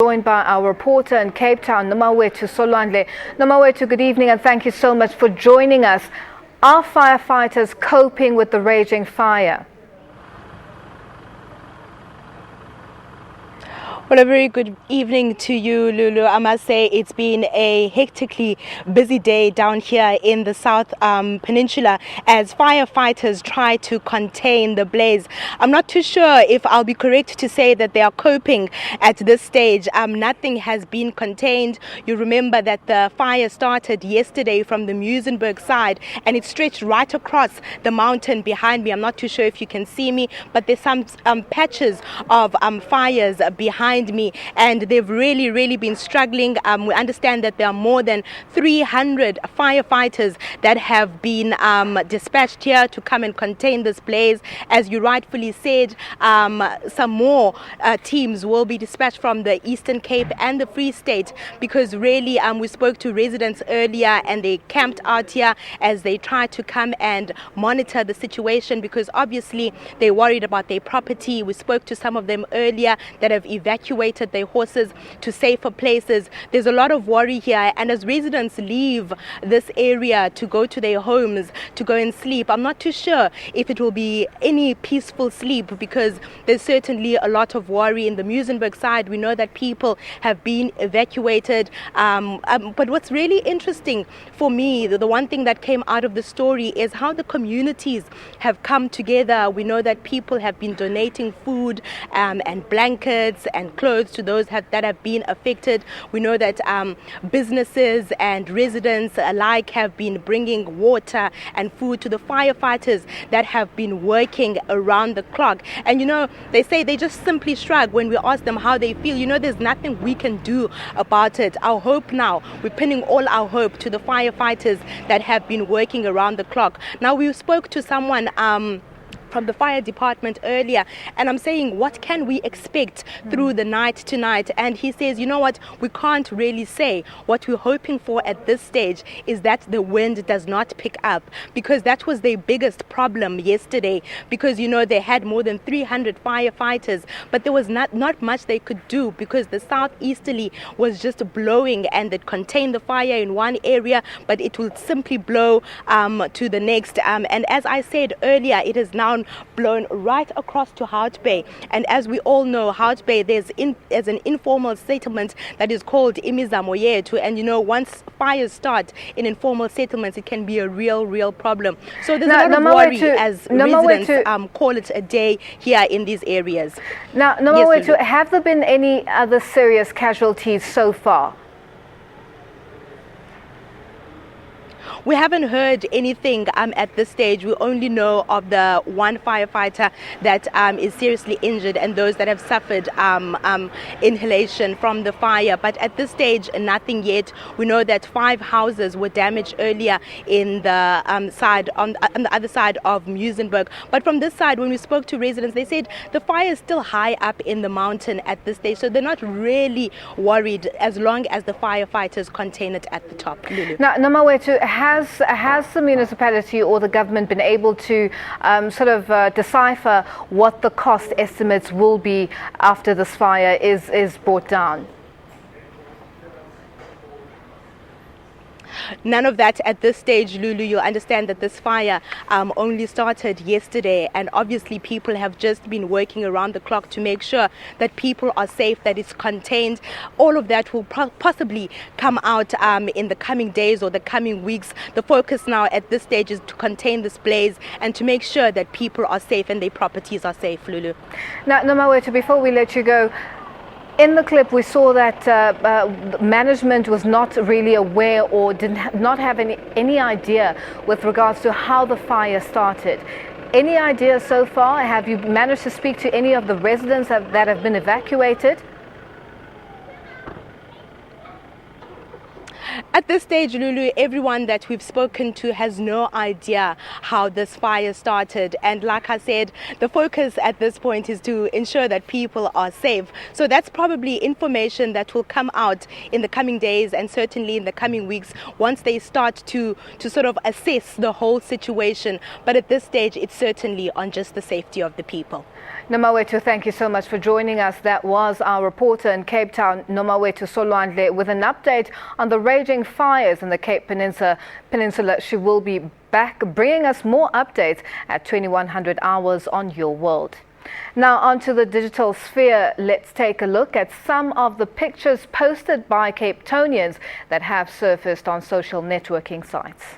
joined by our reporter in Cape Town, Nomawethu Solwandle. Nomawethu, good evening and thank you so much for joining us. Are firefighters coping with the raging fire? Well, a very good evening to you, Lulu. I must say it's been a hectically busy day down here in the South Peninsula as firefighters try to contain the blaze. I'm not too sure if I'll be correct to say that they are coping at this stage. Nothing has been contained. You remember that the fire started yesterday from the Muizenberg side and it stretched right across the mountain behind me. I'm not too sure if you can see me, but there's some patches of fires behind me, and they've really been struggling. We understand that there are more than 300 firefighters that have been dispatched here to come and contain this blaze. As you rightfully said, some more teams will be dispatched from the Eastern Cape and the Free State, because really we spoke to residents earlier and they camped out here as they try to come and monitor the situation, because obviously they're worried about their property. We spoke to some of them earlier that have evacuated their horses to safer places. There's a lot of worry here, and as residents leave this area to go to their homes to go and sleep, I'm not too sure if it will be any peaceful sleep, because there's certainly a lot of worry in the Muizenberg side. We know that people have been evacuated, but what's really interesting for me, the one thing that came out of the story is how the communities have come together. We know that people have been donating food and blankets and clothes to those that have been affected. We know that businesses and residents alike have been bringing water and food to the firefighters that have been working around the clock. And you know, they say they just simply shrug when we ask them how they feel. You know, there's nothing we can do about it. Our hope now, we're pinning all our hope to the firefighters that have been working around the clock. Now, we spoke to someone from the fire department earlier, and I'm saying, what can we expect through the night tonight? And he says, you know what, we can't really say. What we're hoping for at this stage is that the wind does not pick up, because that was their biggest problem yesterday, because you know they had more than 300 firefighters, but there was not much they could do, because the southeasterly was just blowing and it contained the fire in one area, but it will simply blow to the next, and as I said earlier, it is now blown right across to Hout Bay. And as we all know, Hout Bay, there's an informal settlement that is called Nomawethu, and you know, once fires start in informal settlements, it can be a real problem. So there's a lot of worry as residents call it a day here in these areas. Now, Nomawethu, yes, have there been any other serious casualties so far? We haven't heard anything at this stage. We only know of the one firefighter that is seriously injured and those that have suffered inhalation from the fire. But at this stage, nothing yet. We know that 5 houses were damaged earlier in the side on the other side of Muizenberg. But from this side, when we spoke to residents, they said the fire is still high up in the mountain at this stage, so they're not really worried as long as the firefighters contain it at the top. Lulu. Now, Nomawethu, has the municipality or the government been able to decipher what the cost estimates will be after this fire is brought down? None of that at this stage, Lulu. You'll understand that this fire only started yesterday, and obviously people have just been working around the clock to make sure that people are safe, that it's contained. All of that will possibly come out in the coming days or the coming weeks. The focus now at this stage is to contain this blaze and to make sure that people are safe and their properties are safe, Lulu. Now, Nomawethu, before we let you go, in the clip, we saw that management was not really aware or did not have any idea with regards to how the fire started. Any idea so far? Have you managed to speak to any of the residents that have been evacuated? At this stage, Lulu, everyone that we've spoken to has no idea how this fire started. And like I said, the focus at this point is to ensure that people are safe. So that's probably information that will come out in the coming days and certainly in the coming weeks once they start to sort of assess the whole situation. But at this stage, it's certainly on just the safety of the people. Nomawethu, thank you so much for joining us. That was our reporter in Cape Town, Nomawethu Solwandle, with an update on the raging fires in the Cape Peninsula. She will be back bringing us more updates at 2100 hours on Your World. Now onto the digital sphere. Let's take a look at some of the pictures posted by Cape Townians that have surfaced on social networking sites.